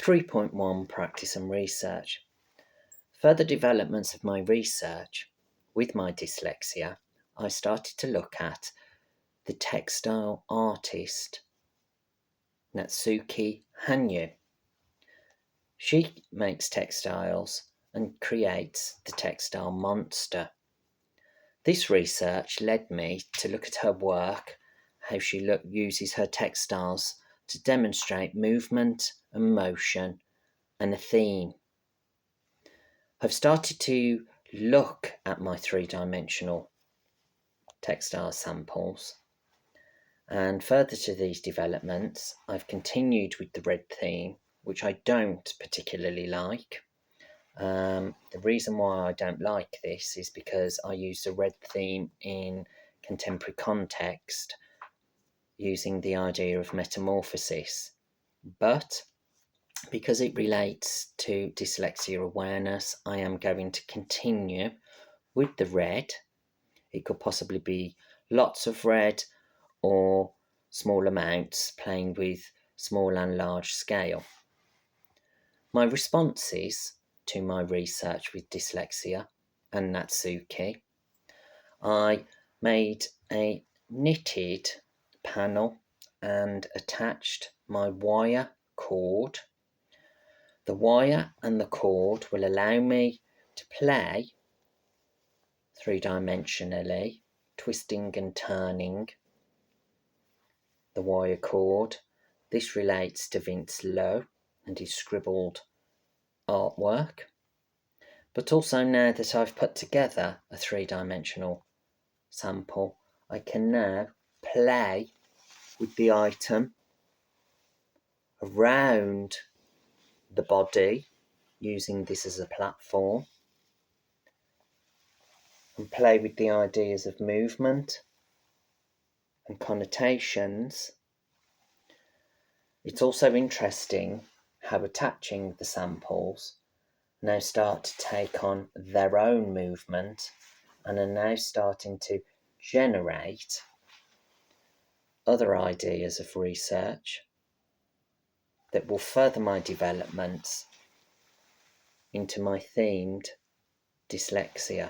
3.1 Practice and Research. Further developments of my research with my dyslexia, I started to look at the textile artist Natsuki Hanyu. She makes textiles and creates the textile monster. This research led me to look at her work, how she uses her textiles to demonstrate movement and motion and a theme. I've started to look at my three-dimensional textile samples, and further to these developments, I've continued with the red theme, which I don't particularly like. The reason why I don't like this is because I use the red theme in contemporary context using the idea of metamorphosis, but because it relates to dyslexia awareness, I am going to continue with the red. It could possibly be lots of red or small amounts, playing with small and large scale. My responses to my research with dyslexia and Natsuki, I made a knitted panel and attached my wire cord. The wire and the cord will allow me to play three-dimensionally, twisting and turning the wire cord. This relates to Vince Lowe and his scribbled artwork. But also, now that I've put together a three-dimensional sample, I can now play with the item around the body, using this as a platform, and play with the ideas of movement and connotations. It's also interesting how attaching the samples now start to take on their own movement and are now starting to generate other ideas of research that will further my developments into my themed dyslexia.